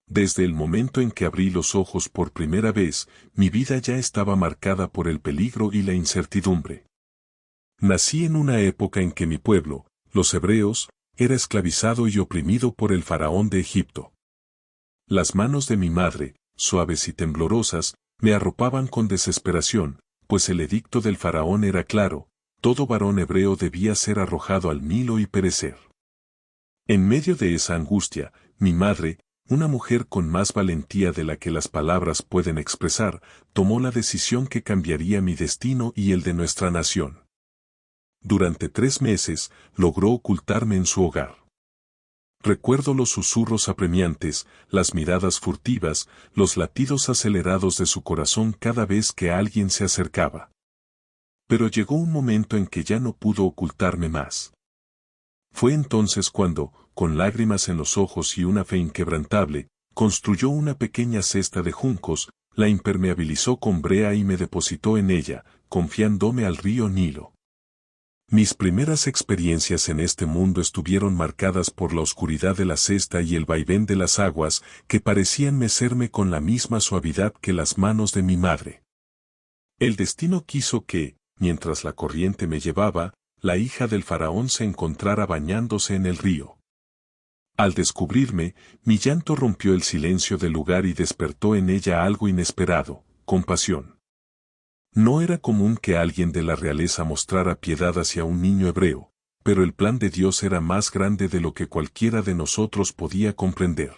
Desde el momento en que abrí los ojos por primera vez, mi vida ya estaba marcada por el peligro y la incertidumbre. Nací en una época en que mi pueblo, los hebreos, era esclavizado y oprimido por el faraón de Egipto. Las manos de mi madre, suaves y temblorosas, me arropaban con desesperación, pues el edicto del faraón era claro: todo varón hebreo debía ser arrojado al Nilo y perecer. En medio de esa angustia, mi madre, una mujer con más valentía de la que las palabras pueden expresar, tomó la decisión que cambiaría mi destino y el de nuestra nación. Durante 3 meses, logró ocultarme en su hogar. Recuerdo los susurros apremiantes, las miradas furtivas, los latidos acelerados de su corazón cada vez que alguien se acercaba. Pero llegó un momento en que ya no pudo ocultarme más. Fue entonces cuando, con lágrimas en los ojos y una fe inquebrantable, construyó una pequeña cesta de juncos, la impermeabilizó con brea y me depositó en ella, confiándome al río Nilo. Mis primeras experiencias en este mundo estuvieron marcadas por la oscuridad de la cesta y el vaivén de las aguas que parecían mecerme con la misma suavidad que las manos de mi madre. El destino quiso que, mientras la corriente me llevaba, la hija del faraón se encontrara bañándose en el río. Al descubrirme, mi llanto rompió el silencio del lugar y despertó en ella algo inesperado: compasión. No era común que alguien de la realeza mostrara piedad hacia un niño hebreo, pero el plan de Dios era más grande de lo que cualquiera de nosotros podía comprender.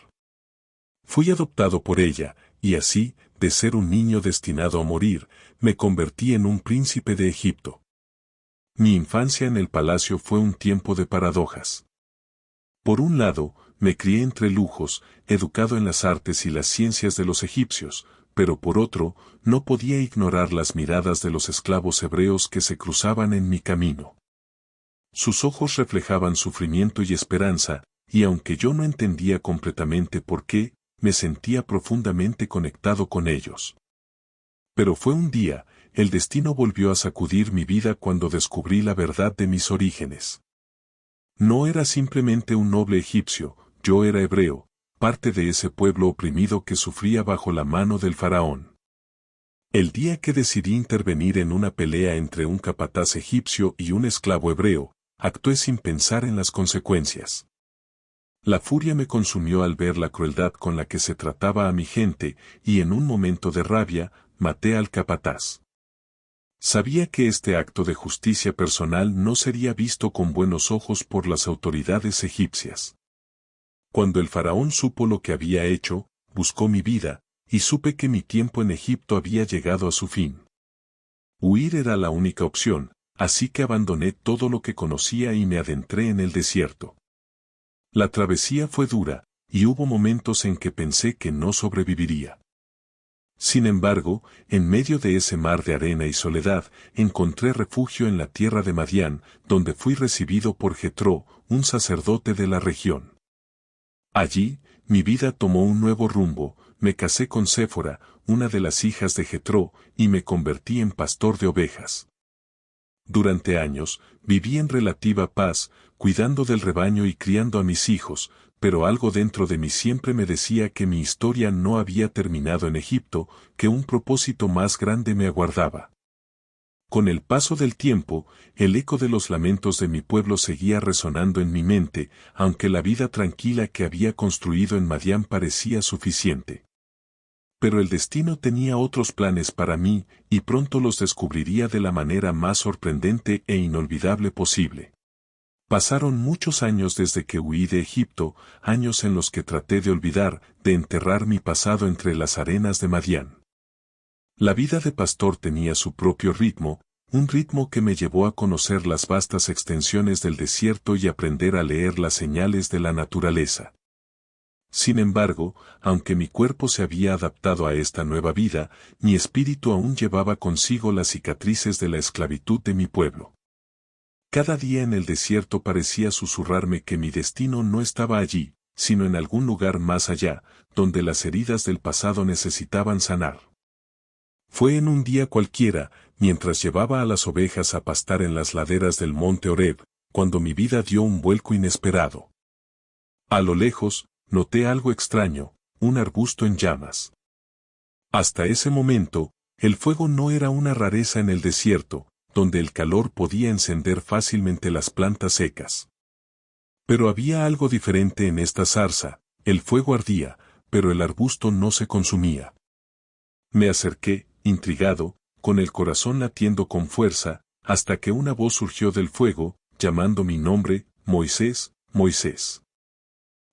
Fui adoptado por ella, y así, de ser un niño destinado a morir, me convertí en un príncipe de Egipto. Mi infancia en el palacio fue un tiempo de paradojas. Por un lado, me crié entre lujos, educado en las artes y las ciencias de los egipcios, pero por otro, no podía ignorar las miradas de los esclavos hebreos que se cruzaban en mi camino. Sus ojos reflejaban sufrimiento y esperanza, y aunque yo no entendía completamente por qué, me sentía profundamente conectado con ellos. Pero fue un día, el destino volvió a sacudir mi vida cuando descubrí la verdad de mis orígenes. No era simplemente un noble egipcio, yo era hebreo, parte de ese pueblo oprimido que sufría bajo la mano del faraón. El día que decidí intervenir en una pelea entre un capataz egipcio y un esclavo hebreo, actué sin pensar en las consecuencias. La furia me consumió al ver la crueldad con la que se trataba a mi gente, y en un momento de rabia, maté al capataz. Sabía que este acto de justicia personal no sería visto con buenos ojos por las autoridades egipcias. Cuando el faraón supo lo que había hecho, buscó mi vida, y supe que mi tiempo en Egipto había llegado a su fin. Huir era la única opción, así que abandoné todo lo que conocía y me adentré en el desierto. La travesía fue dura, y hubo momentos en que pensé que no sobreviviría. Sin embargo, en medio de ese mar de arena y soledad, encontré refugio en la tierra de Madián, donde fui recibido por Jetro, un sacerdote de la región. Allí, mi vida tomó un nuevo rumbo, me casé con Séfora, una de las hijas de Jetro, y me convertí en pastor de ovejas. Durante años, viví en relativa paz, cuidando del rebaño y criando a mis hijos, pero algo dentro de mí siempre me decía que mi historia no había terminado en Egipto, que un propósito más grande me aguardaba. Con el paso del tiempo, el eco de los lamentos de mi pueblo seguía resonando en mi mente, aunque la vida tranquila que había construido en Madián parecía suficiente. Pero el destino tenía otros planes para mí, y pronto los descubriría de la manera más sorprendente e inolvidable posible. Pasaron muchos años desde que huí de Egipto, años en los que traté de olvidar, de enterrar mi pasado entre las arenas de Madián. La vida de pastor tenía su propio ritmo, un ritmo que me llevó a conocer las vastas extensiones del desierto y aprender a leer las señales de la naturaleza. Sin embargo, aunque mi cuerpo se había adaptado a esta nueva vida, mi espíritu aún llevaba consigo las cicatrices de la esclavitud de mi pueblo. Cada día en el desierto parecía susurrarme que mi destino no estaba allí, sino en algún lugar más allá, donde las heridas del pasado necesitaban sanar. Fue en un día cualquiera, mientras llevaba a las ovejas a pastar en las laderas del monte Horeb, cuando mi vida dio un vuelco inesperado. A lo lejos, noté algo extraño, un arbusto en llamas. Hasta ese momento, el fuego no era una rareza en el desierto, donde el calor podía encender fácilmente las plantas secas. Pero había algo diferente en esta zarza, el fuego ardía, pero el arbusto no se consumía. Me acerqué, intrigado, con el corazón latiendo con fuerza, hasta que una voz surgió del fuego, llamando mi nombre, Moisés, Moisés.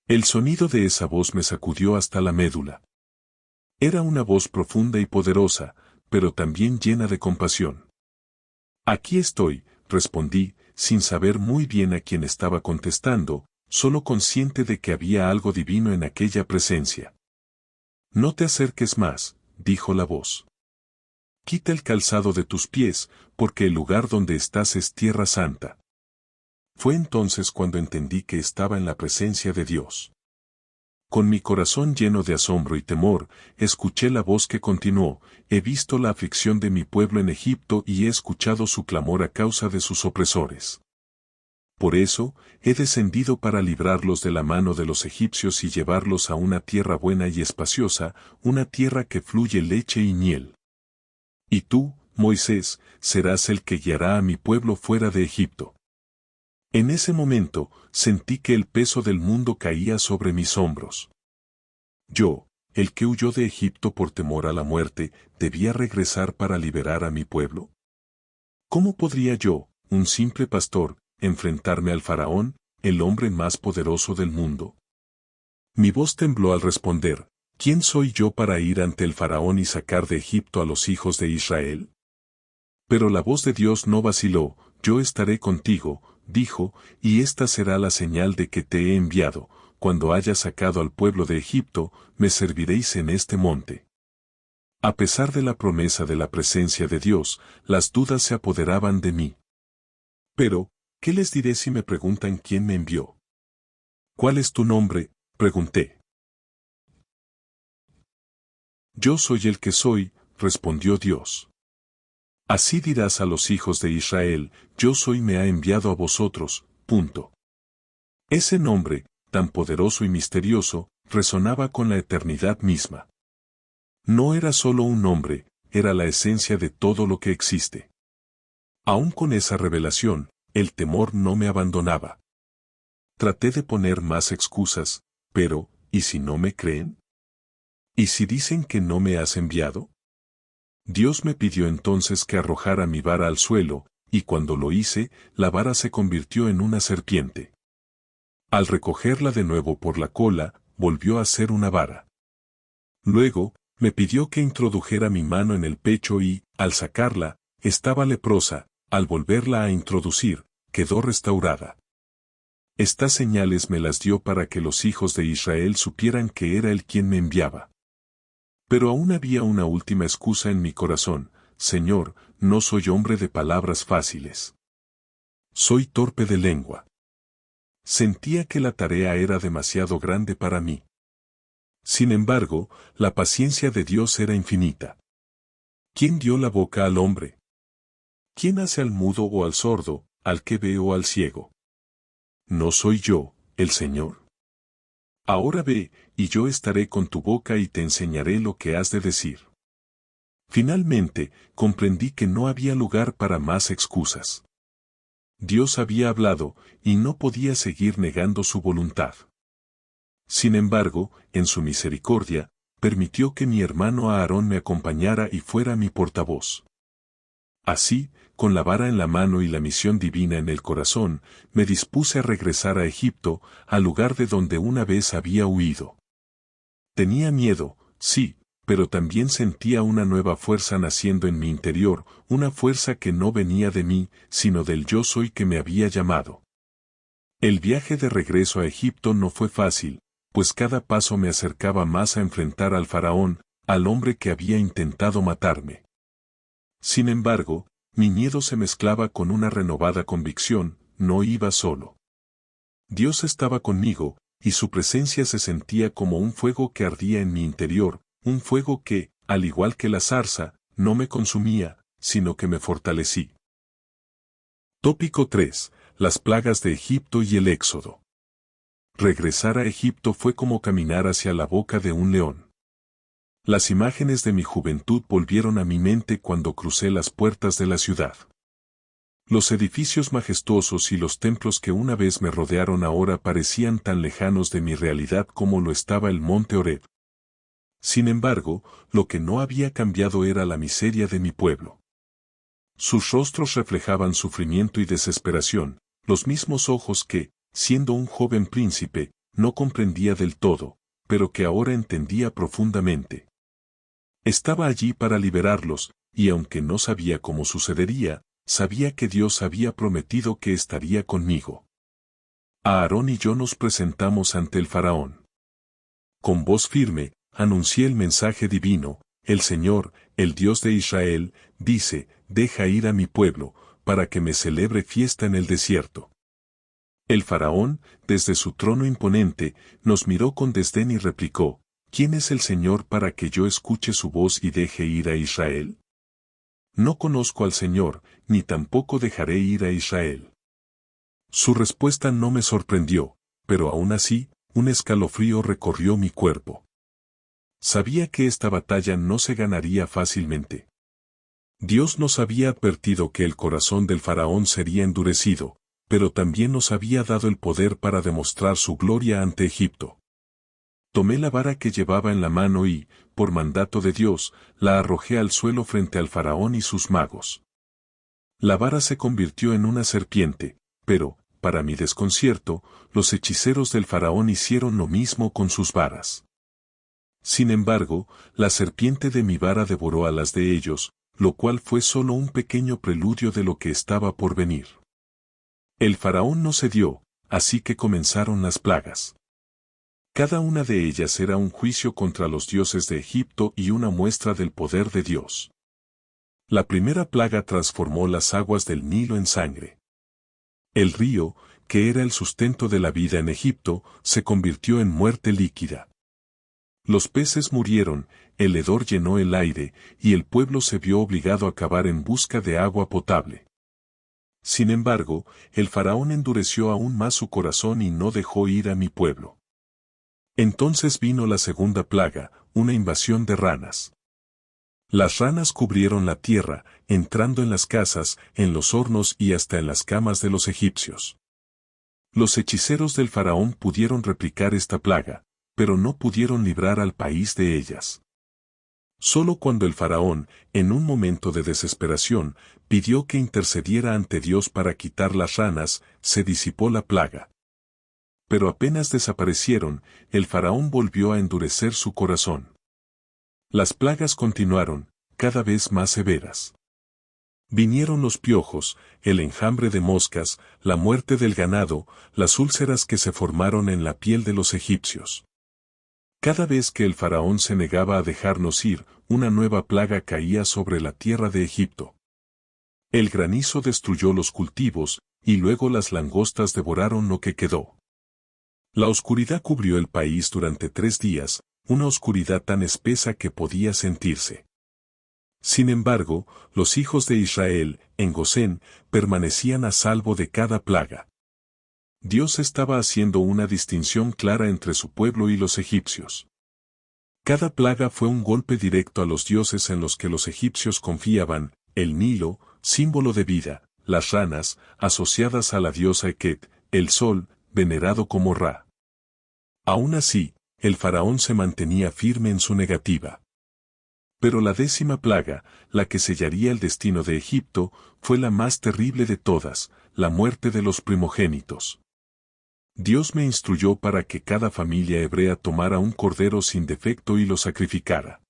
El sonido de esa voz me sacudió hasta la médula. Era una voz profunda y poderosa, pero también llena de compasión. Aquí estoy, respondí, sin saber muy bien a quién estaba contestando, solo consciente de que había algo divino en aquella presencia. No te acerques más, dijo la voz. Quita el calzado de tus pies, porque el lugar donde estás es tierra santa. Fue entonces cuando entendí que estaba en la presencia de Dios. Con mi corazón lleno de asombro y temor, escuché la voz que continuó: he visto la aflicción de mi pueblo en Egipto y he escuchado su clamor a causa de sus opresores. Por eso, he descendido para librarlos de la mano de los egipcios y llevarlos a una tierra buena y espaciosa, una tierra que fluye leche y miel. Y tú, Moisés, serás el que guiará a mi pueblo fuera de Egipto. En ese momento, sentí que el peso del mundo caía sobre mis hombros. Yo, el que huyó de Egipto por temor a la muerte, ¿debía regresar para liberar a mi pueblo? ¿Cómo podría yo, un simple pastor, enfrentarme al faraón, el hombre más poderoso del mundo? Mi voz tembló al responder: ¿quién soy yo para ir ante el faraón y sacar de Egipto a los hijos de Israel? Pero la voz de Dios no vaciló: yo estaré contigo, dijo, y esta será la señal de que te he enviado: cuando hayas sacado al pueblo de Egipto, me serviréis en este monte. A pesar de la promesa de la presencia de Dios, las dudas se apoderaban de mí. Pero, ¿qué les diré si me preguntan quién me envió? ¿Cuál es tu nombre?, pregunté. Yo soy el que soy, respondió Dios. Así dirás a los hijos de Israel: yo soy, me ha enviado a vosotros, punto. Ese nombre, tan poderoso y misterioso, resonaba con la eternidad misma. No era solo un nombre, era la esencia de todo lo que existe. Aún con esa revelación, el temor no me abandonaba. Traté de poner más excusas, pero, ¿y si no me creen? ¿Y si dicen que no me has enviado? Dios me pidió entonces que arrojara mi vara al suelo, y cuando lo hice, la vara se convirtió en una serpiente. Al recogerla de nuevo por la cola, volvió a ser una vara. Luego, me pidió que introdujera mi mano en el pecho y, al sacarla, estaba leprosa; al volverla a introducir, quedó restaurada. Estas señales me las dio para que los hijos de Israel supieran que era Él quien me enviaba. Pero aún había una última excusa en mi corazón: Señor, no soy hombre de palabras fáciles. Soy torpe de lengua. Sentía que la tarea era demasiado grande para mí. Sin embargo, la paciencia de Dios era infinita. ¿Quién dio la boca al hombre? ¿Quién hace al mudo o al sordo, al que ve o al ciego? ¿No soy yo, el Señor? Ahora ve, y yo estaré con tu boca y te enseñaré lo que has de decir. Finalmente, comprendí que no había lugar para más excusas. Dios había hablado, y no podía seguir negando su voluntad. Sin embargo, en su misericordia, permitió que mi hermano Aarón me acompañara y fuera mi portavoz. Así, con la vara en la mano y la misión divina en el corazón, me dispuse a regresar a Egipto, al lugar de donde una vez había huido. Tenía miedo, sí, pero también sentía una nueva fuerza naciendo en mi interior, una fuerza que no venía de mí, sino del yo soy que me había llamado. El viaje de regreso a Egipto no fue fácil, pues cada paso me acercaba más a enfrentar al faraón, al hombre que había intentado matarme. Sin embargo, mi miedo se mezclaba con una renovada convicción: no iba solo. Dios estaba conmigo, y su presencia se sentía como un fuego que ardía en mi interior, un fuego que, al igual que la zarza, no me consumía, sino que me fortalecí. Tópico 3. Las plagas de Egipto y el Éxodo. Regresar a Egipto fue como caminar hacia la boca de un león. Las imágenes de mi juventud volvieron a mi mente cuando crucé las puertas de la ciudad. Los edificios majestuosos y los templos que una vez me rodearon ahora parecían tan lejanos de mi realidad como lo estaba el monte Horeb. Sin embargo, lo que no había cambiado era la miseria de mi pueblo. Sus rostros reflejaban sufrimiento y desesperación, los mismos ojos que, siendo un joven príncipe, no comprendía del todo, pero que ahora entendía profundamente. Estaba allí para liberarlos, y aunque no sabía cómo sucedería, sabía que Dios había prometido que estaría conmigo. Aarón y yo nos presentamos ante el faraón. Con voz firme, anuncié el mensaje divino: el Señor, el Dios de Israel, dice, deja ir a mi pueblo, para que me celebre fiesta en el desierto. El faraón, desde su trono imponente, nos miró con desdén y replicó: ¿Quién es el Señor para que yo escuche su voz y deje ir a Israel? No conozco al Señor, ni tampoco dejaré ir a Israel. Su respuesta no me sorprendió, pero aún así, un escalofrío recorrió mi cuerpo. Sabía que esta batalla no se ganaría fácilmente. Dios nos había advertido que el corazón del faraón sería endurecido, pero también nos había dado el poder para demostrar su gloria ante Egipto. Tomé la vara que llevaba en la mano y, por mandato de Dios, la arrojé al suelo frente al faraón y sus magos. La vara se convirtió en una serpiente, pero, para mi desconcierto, los hechiceros del faraón hicieron lo mismo con sus varas. Sin embargo, la serpiente de mi vara devoró a las de ellos, lo cual fue solo un pequeño preludio de lo que estaba por venir. El faraón no cedió, así que comenzaron las plagas. Cada una de ellas era un juicio contra los dioses de Egipto y una muestra del poder de Dios. La primera plaga transformó las aguas del Nilo en sangre. El río, que era el sustento de la vida en Egipto, se convirtió en muerte líquida. Los peces murieron, el hedor llenó el aire, y el pueblo se vio obligado a cavar en busca de agua potable. Sin embargo, el faraón endureció aún más su corazón y no dejó ir a mi pueblo. Entonces vino la segunda plaga, una invasión de ranas. Las ranas cubrieron la tierra, entrando en las casas, en los hornos y hasta en las camas de los egipcios. Los hechiceros del faraón pudieron replicar esta plaga, pero no pudieron librar al país de ellas. Solo cuando el faraón, en un momento de desesperación, pidió que intercediera ante Dios para quitar las ranas, se disipó la plaga. Pero apenas desaparecieron, el faraón volvió a endurecer su corazón. Las plagas continuaron, cada vez más severas. Vinieron los piojos, el enjambre de moscas, la muerte del ganado, las úlceras que se formaron en la piel de los egipcios. Cada vez que el faraón se negaba a dejarnos ir, una nueva plaga caía sobre la tierra de Egipto. El granizo destruyó los cultivos, y luego las langostas devoraron lo que quedó. La oscuridad cubrió el país durante 3 días, una oscuridad tan espesa que podía sentirse. Sin embargo, los hijos de Israel, en Gosén, permanecían a salvo de cada plaga. Dios estaba haciendo una distinción clara entre su pueblo y los egipcios. Cada plaga fue un golpe directo a los dioses en los que los egipcios confiaban: el Nilo, símbolo de vida; las ranas, asociadas a la diosa Eket; el sol, venerado como Ra. Aún así, el faraón se mantenía firme en su negativa. Pero la 10ª plaga, la que sellaría el destino de Egipto, fue la más terrible de todas: la muerte de los primogénitos. Dios me instruyó para que cada familia hebrea tomara un cordero sin defecto y lo sacrificara.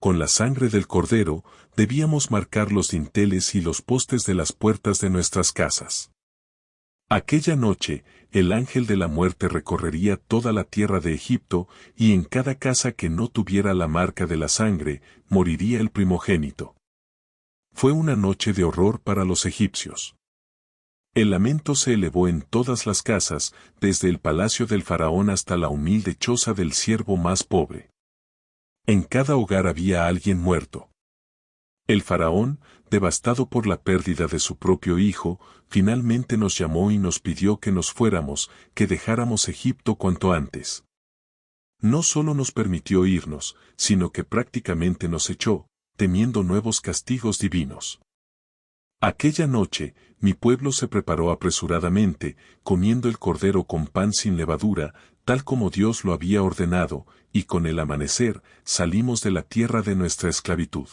Con la sangre del cordero, debíamos marcar los dinteles y los postes de las puertas de nuestras casas. Aquella noche, el ángel de la muerte recorrería toda la tierra de Egipto, y en cada casa que no tuviera la marca de la sangre, moriría el primogénito. Fue una noche de horror para los egipcios. El lamento se elevó en todas las casas, desde el palacio del faraón hasta la humilde choza del siervo más pobre. En cada hogar había alguien muerto. El faraón, devastado por la pérdida de su propio hijo, finalmente nos llamó y nos pidió que nos fuéramos, que dejáramos Egipto cuanto antes. No solo nos permitió irnos, sino que prácticamente nos echó, temiendo nuevos castigos divinos. Aquella noche, mi pueblo se preparó apresuradamente, comiendo el cordero con pan sin levadura, tal como Dios lo había ordenado, y con el amanecer, salimos de la tierra de nuestra esclavitud.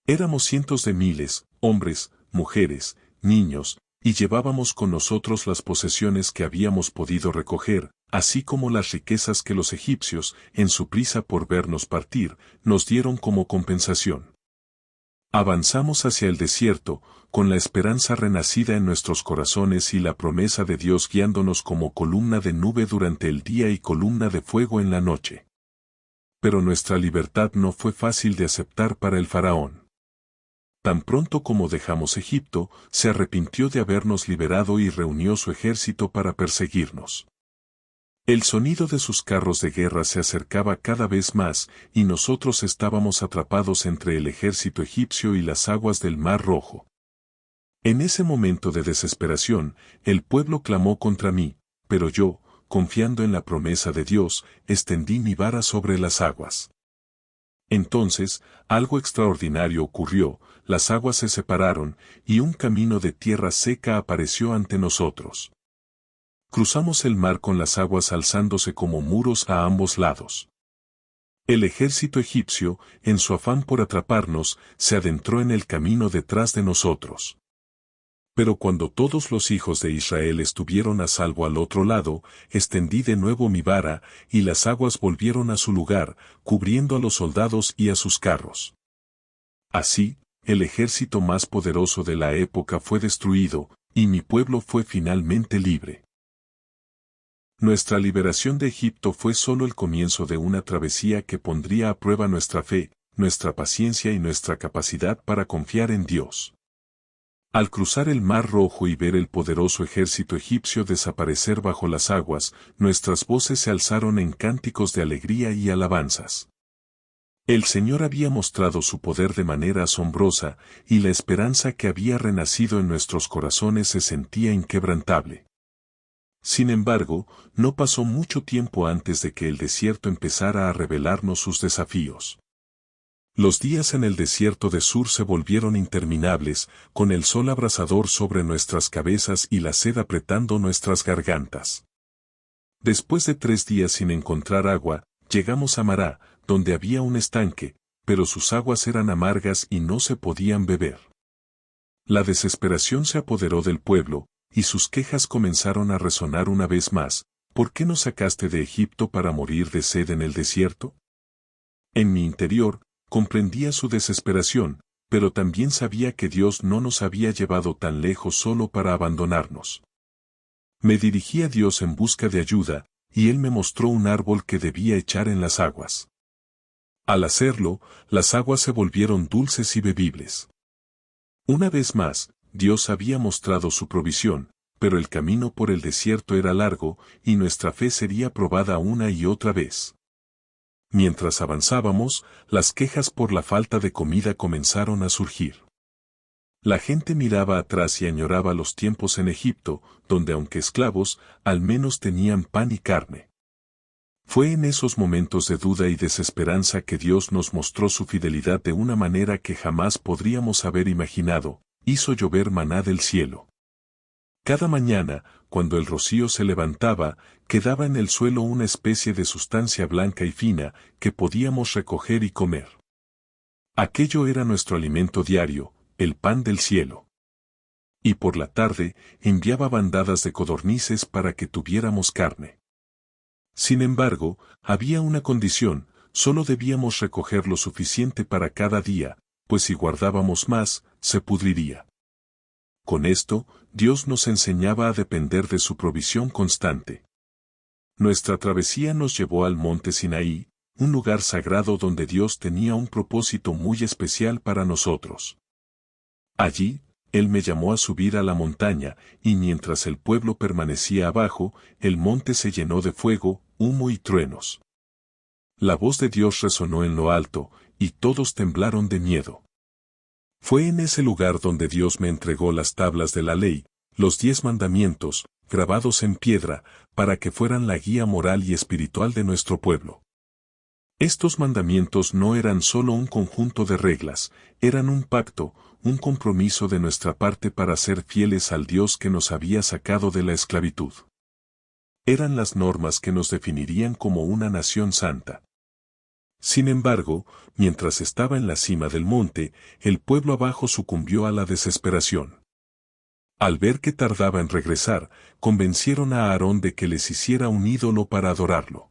Éramos cientos de miles, hombres, mujeres, niños, y llevábamos con nosotros las posesiones que habíamos podido recoger, así como las riquezas que los egipcios, en su prisa por vernos partir, nos dieron como compensación. Avanzamos hacia el desierto, con la esperanza renacida en nuestros corazones y la promesa de Dios guiándonos como columna de nube durante el día y columna de fuego en la noche. Pero nuestra libertad no fue fácil de aceptar para el faraón. Tan pronto como dejamos Egipto, se arrepintió de habernos liberado y reunió su ejército para perseguirnos. El sonido de sus carros de guerra se acercaba cada vez más, y nosotros estábamos atrapados entre el ejército egipcio y las aguas del Mar Rojo. En ese momento de desesperación, el pueblo clamó contra mí, pero yo, confiando en la promesa de Dios, extendí mi vara sobre las aguas. Entonces, algo extraordinario ocurrió, las aguas se separaron, y un camino de tierra seca apareció ante nosotros. Cruzamos el mar con las aguas alzándose como muros a ambos lados. El ejército egipcio, en su afán por atraparnos, se adentró en el camino detrás de nosotros. Pero cuando todos los hijos de Israel estuvieron a salvo al otro lado, extendí de nuevo mi vara, y las aguas volvieron a su lugar, cubriendo a los soldados y a sus carros. Así, el ejército más poderoso de la época fue destruido, y mi pueblo fue finalmente libre. Nuestra liberación de Egipto fue solo el comienzo de una travesía que pondría a prueba nuestra fe, nuestra paciencia y nuestra capacidad para confiar en Dios. Al cruzar el Mar Rojo y ver el poderoso ejército egipcio desaparecer bajo las aguas, nuestras voces se alzaron en cánticos de alegría y alabanzas. El Señor había mostrado su poder de manera asombrosa, y la esperanza que había renacido en nuestros corazones se sentía inquebrantable. Sin embargo, no pasó mucho tiempo antes de que el desierto empezara a revelarnos sus desafíos. Los días en el desierto de Sur se volvieron interminables, con el sol abrasador sobre nuestras cabezas y la sed apretando nuestras gargantas. Después de 3 días sin encontrar agua, llegamos a Mará, donde había un estanque, pero sus aguas eran amargas y no se podían beber. La desesperación se apoderó del pueblo, y sus quejas comenzaron a resonar una vez más. ¿Por qué nos sacaste de Egipto para morir de sed en el desierto? En mi interior, comprendía su desesperación, pero también sabía que Dios no nos había llevado tan lejos solo para abandonarnos. Me dirigí a Dios en busca de ayuda, y Él me mostró un árbol que debía echar en las aguas. Al hacerlo, las aguas se volvieron dulces y bebibles. Una vez más, Dios había mostrado su provisión, pero el camino por el desierto era largo, y nuestra fe sería probada una y otra vez. Mientras avanzábamos, las quejas por la falta de comida comenzaron a surgir. La gente miraba atrás y añoraba los tiempos en Egipto, donde aunque esclavos, al menos tenían pan y carne. Fue en esos momentos de duda y desesperanza que Dios nos mostró su fidelidad de una manera que jamás podríamos haber imaginado. Hizo llover maná del cielo. Cada mañana, cuando el rocío se levantaba, quedaba en el suelo una especie de sustancia blanca y fina, que podíamos recoger y comer. Aquello era nuestro alimento diario, el pan del cielo. Y por la tarde, enviaba bandadas de codornices para que tuviéramos carne. Sin embargo, había una condición: solo debíamos recoger lo suficiente para cada día, pues si guardábamos más, se pudriría. Con esto, Dios nos enseñaba a depender de su provisión constante. Nuestra travesía nos llevó al monte Sinaí, un lugar sagrado donde Dios tenía un propósito muy especial para nosotros. Allí, Él me llamó a subir a la montaña, y mientras el pueblo permanecía abajo, el monte se llenó de fuego, humo y truenos. La voz de Dios resonó en lo alto, y todos temblaron de miedo. Fue en ese lugar donde Dios me entregó las tablas de la ley, los 10 mandamientos, grabados en piedra, para que fueran la guía moral y espiritual de nuestro pueblo. Estos mandamientos no eran solo un conjunto de reglas, eran un pacto, un compromiso de nuestra parte para ser fieles al Dios que nos había sacado de la esclavitud. Eran las normas que nos definirían como una nación santa. Sin embargo, mientras estaba en la cima del monte, el pueblo abajo sucumbió a la desesperación. Al ver que tardaba en regresar, convencieron a Aarón de que les hiciera un ídolo para adorarlo.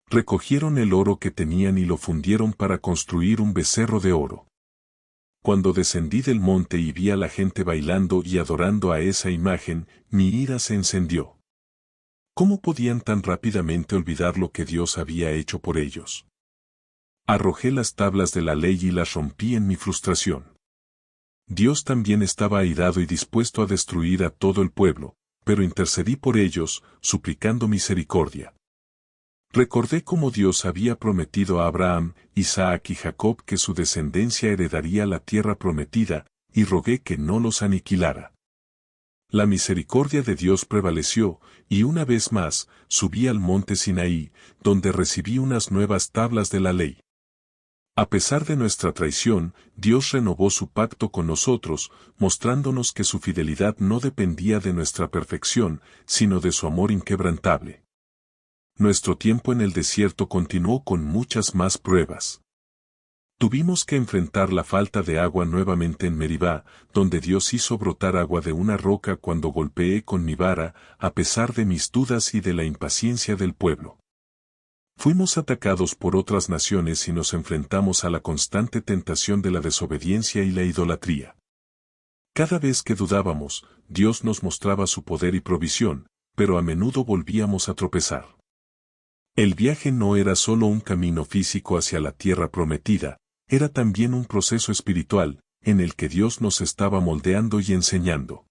Recogieron el oro que tenían y lo fundieron para construir un becerro de oro. Cuando descendí del monte y vi a la gente bailando y adorando a esa imagen, mi ira se encendió. ¿Cómo podían tan rápidamente olvidar lo que Dios había hecho por ellos? Arrojé las tablas de la ley y las rompí en mi frustración. Dios también estaba airado y dispuesto a destruir a todo el pueblo, pero intercedí por ellos, suplicando misericordia. Recordé cómo Dios había prometido a Abraham, Isaac y Jacob que su descendencia heredaría la tierra prometida, y rogué que no los aniquilara. La misericordia de Dios prevaleció, y una vez más, subí al monte Sinaí, donde recibí unas nuevas tablas de la ley. A pesar de nuestra traición, Dios renovó su pacto con nosotros, mostrándonos que su fidelidad no dependía de nuestra perfección, sino de su amor inquebrantable. Nuestro tiempo en el desierto continuó con muchas más pruebas. Tuvimos que enfrentar la falta de agua nuevamente en Meribá, donde Dios hizo brotar agua de una roca cuando golpeé con mi vara, a pesar de mis dudas y de la impaciencia del pueblo. Fuimos atacados por otras naciones y nos enfrentamos a la constante tentación de la desobediencia y la idolatría. Cada vez que dudábamos, Dios nos mostraba su poder y provisión, pero a menudo volvíamos a tropezar. El viaje no era solo un camino físico hacia la tierra prometida, era también un proceso espiritual, en el que Dios nos estaba moldeando y enseñando.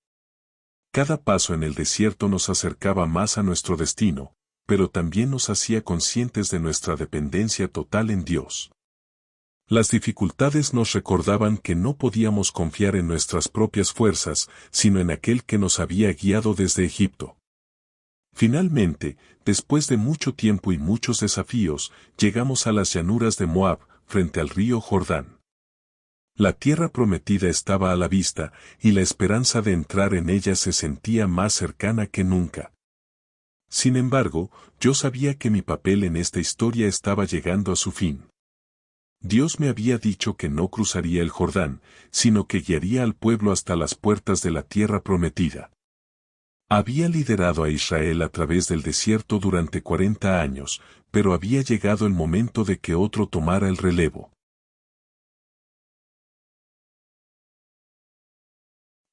Cada paso en el desierto nos acercaba más a nuestro destino, pero también nos hacía conscientes de nuestra dependencia total en Dios. Las dificultades nos recordaban que no podíamos confiar en nuestras propias fuerzas, sino en aquel que nos había guiado desde Egipto. Finalmente, después de mucho tiempo y muchos desafíos, llegamos a las llanuras de Moab, frente al río Jordán. La tierra prometida estaba a la vista, y la esperanza de entrar en ella se sentía más cercana que nunca. Sin embargo, yo sabía que mi papel en esta historia estaba llegando a su fin. Dios me había dicho que no cruzaría el Jordán, sino que guiaría al pueblo hasta las puertas de la tierra prometida. Había liderado a Israel a través del desierto durante 40 años, pero había llegado el momento de que otro tomara el relevo.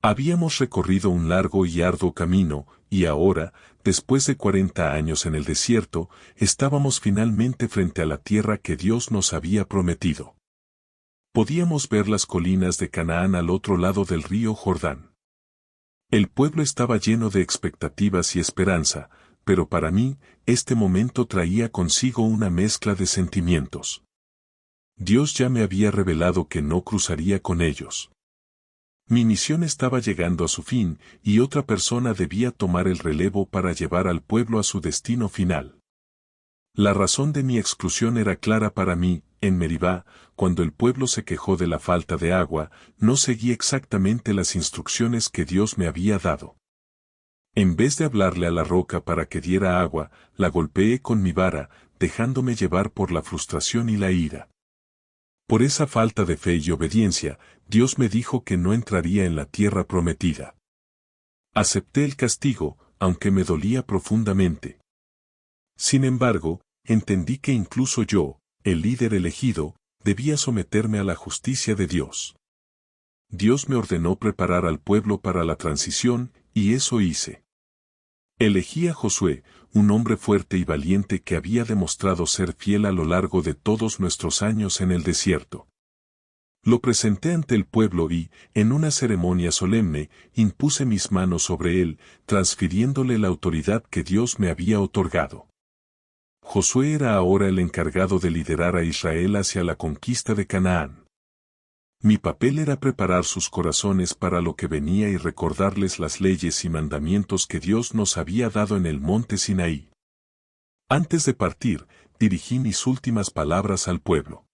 Habíamos recorrido un largo y arduo camino, y ahora, después de 40 años en el desierto, estábamos finalmente frente a la tierra que Dios nos había prometido. Podíamos ver las colinas de Canaán al otro lado del río Jordán. El pueblo estaba lleno de expectativas y esperanza, pero para mí, este momento traía consigo una mezcla de sentimientos. Dios ya me había revelado que no cruzaría con ellos. Mi misión estaba llegando a su fin, y otra persona debía tomar el relevo para llevar al pueblo a su destino final. La razón de mi exclusión era clara para mí. En Meribá, cuando el pueblo se quejó de la falta de agua, no seguí exactamente las instrucciones que Dios me había dado. En vez de hablarle a la roca para que diera agua, la golpeé con mi vara, dejándome llevar por la frustración y la ira. Por esa falta de fe y obediencia, Dios me dijo que no entraría en la tierra prometida. Acepté el castigo, aunque me dolía profundamente. Sin embargo, entendí que incluso yo, el líder elegido, debía someterme a la justicia de Dios. Dios me ordenó preparar al pueblo para la transición, y eso hice. Elegí a Josué, un hombre fuerte y valiente que había demostrado ser fiel a lo largo de todos nuestros años en el desierto. Lo presenté ante el pueblo y, en una ceremonia solemne, impuse mis manos sobre él, transfiriéndole la autoridad que Dios me había otorgado. Josué era ahora el encargado de liderar a Israel hacia la conquista de Canaán. Mi papel era preparar sus corazones para lo que venía y recordarles las leyes y mandamientos que Dios nos había dado en el monte Sinaí. Antes de partir, dirigí mis últimas palabras al pueblo.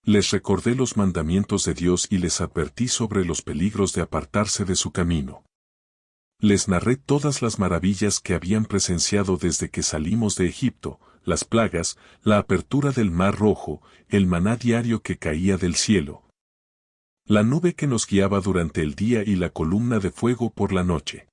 Les recordé los mandamientos de Dios y les advertí sobre los peligros de apartarse de su camino. Les narré todas las maravillas que habían presenciado desde que salimos de Egipto, las plagas, la apertura del Mar Rojo, el maná diario que caía del cielo, la nube que nos guiaba durante el día y la columna de fuego por la noche.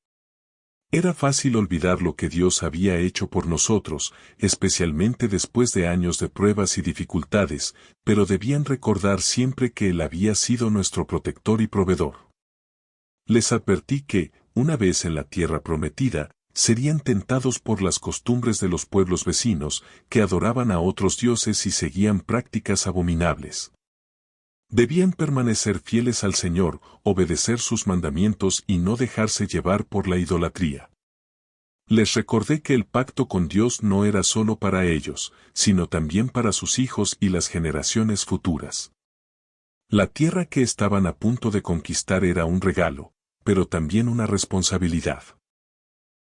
Era fácil olvidar lo que Dios había hecho por nosotros, especialmente después de años de pruebas y dificultades, pero debían recordar siempre que Él había sido nuestro protector y proveedor. Les advertí que, una vez en la tierra prometida, serían tentados por las costumbres de los pueblos vecinos, que adoraban a otros dioses y seguían prácticas abominables. Debían permanecer fieles al Señor, obedecer sus mandamientos y no dejarse llevar por la idolatría. Les recordé que el pacto con Dios no era solo para ellos, sino también para sus hijos y las generaciones futuras. La tierra que estaban a punto de conquistar era un regalo, pero también una responsabilidad.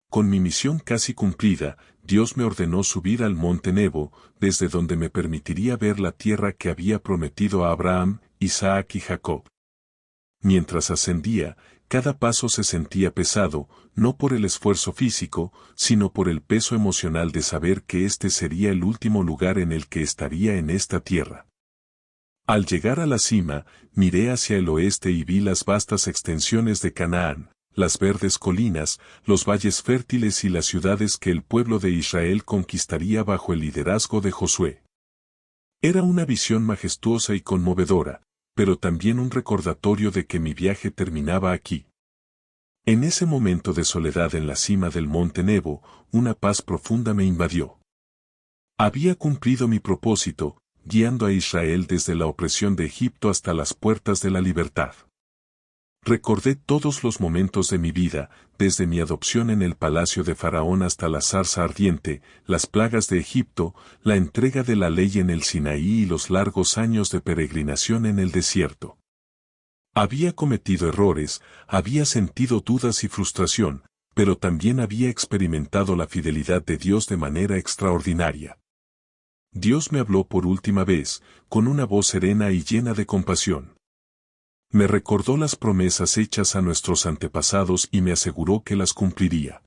Con mi misión casi cumplida, Dios me ordenó subir al monte Nebo, desde donde me permitiría ver la tierra que había prometido a Abraham, Isaac y Jacob. Mientras ascendía, cada paso se sentía pesado, no por el esfuerzo físico, sino por el peso emocional de saber que este sería el último lugar en el que estaría en esta tierra. Al llegar a la cima, miré hacia el oeste y vi las vastas extensiones de Canaán, las verdes colinas, los valles fértiles y las ciudades que el pueblo de Israel conquistaría bajo el liderazgo de Josué. Era una visión majestuosa y conmovedora, pero también un recordatorio de que mi viaje terminaba aquí. En ese momento de soledad en la cima del monte Nebo, una paz profunda me invadió. Había cumplido mi propósito, guiando a Israel desde la opresión de Egipto hasta las puertas de la libertad. Recordé todos los momentos de mi vida, desde mi adopción en el palacio de Faraón hasta la zarza ardiente, las plagas de Egipto, la entrega de la ley en el Sinaí y los largos años de peregrinación en el desierto. Había cometido errores, había sentido dudas y frustración, pero también había experimentado la fidelidad de Dios de manera extraordinaria. Dios me habló por última vez, con una voz serena y llena de compasión. Me recordó las promesas hechas a nuestros antepasados y me aseguró que las cumpliría.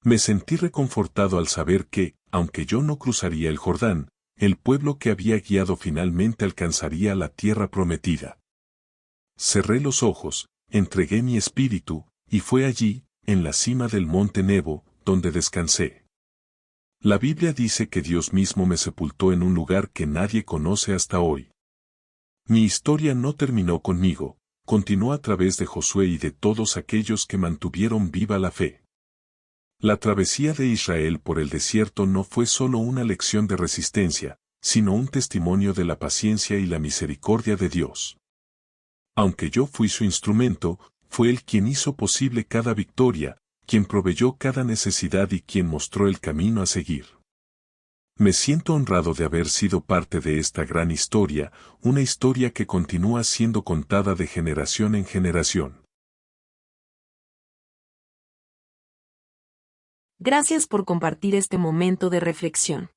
Me sentí reconfortado al saber que, aunque yo no cruzaría el Jordán, el pueblo que había guiado finalmente alcanzaría la tierra prometida. Cerré los ojos, entregué mi espíritu, y fue allí, en la cima del monte Nebo, donde descansé. La Biblia dice que Dios mismo me sepultó en un lugar que nadie conoce hasta hoy. Mi historia no terminó conmigo, continuó a través de Josué y de todos aquellos que mantuvieron viva la fe. La travesía de Israel por el desierto no fue solo una lección de resistencia, sino un testimonio de la paciencia y la misericordia de Dios. Aunque yo fui su instrumento, fue Él quien hizo posible cada victoria, quien proveyó cada necesidad y quien mostró el camino a seguir. Me siento honrado de haber sido parte de esta gran historia, una historia que continúa siendo contada de generación en generación. Gracias por compartir este momento de reflexión.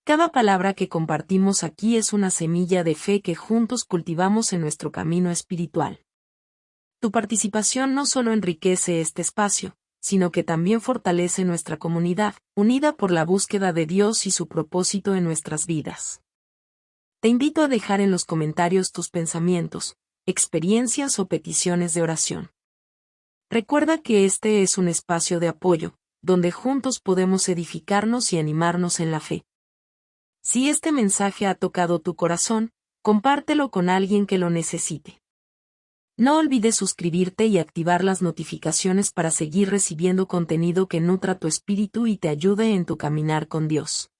Cada palabra que compartimos aquí es una semilla de fe que juntos cultivamos en nuestro camino espiritual. Tu participación no solo enriquece este espacio, sino que también fortalece nuestra comunidad, unida por la búsqueda de Dios y su propósito en nuestras vidas. Te invito a dejar en los comentarios tus pensamientos, experiencias o peticiones de oración. Recuerda que este es un espacio de apoyo, donde juntos podemos edificarnos y animarnos en la fe. Si este mensaje ha tocado tu corazón, compártelo con alguien que lo necesite. No olvides suscribirte y activar las notificaciones para seguir recibiendo contenido que nutra tu espíritu y te ayude en tu caminar con Dios.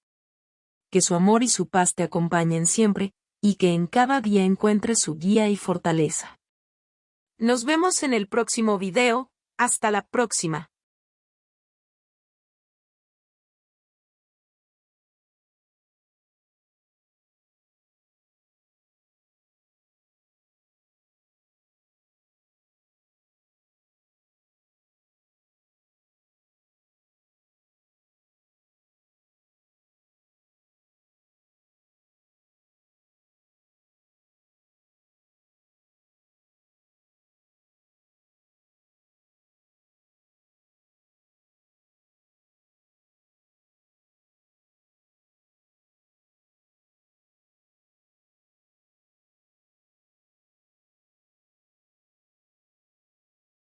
Que su amor y su paz te acompañen siempre, y que en cada día encuentres su guía y fortaleza. Nos vemos en el próximo video, hasta la próxima.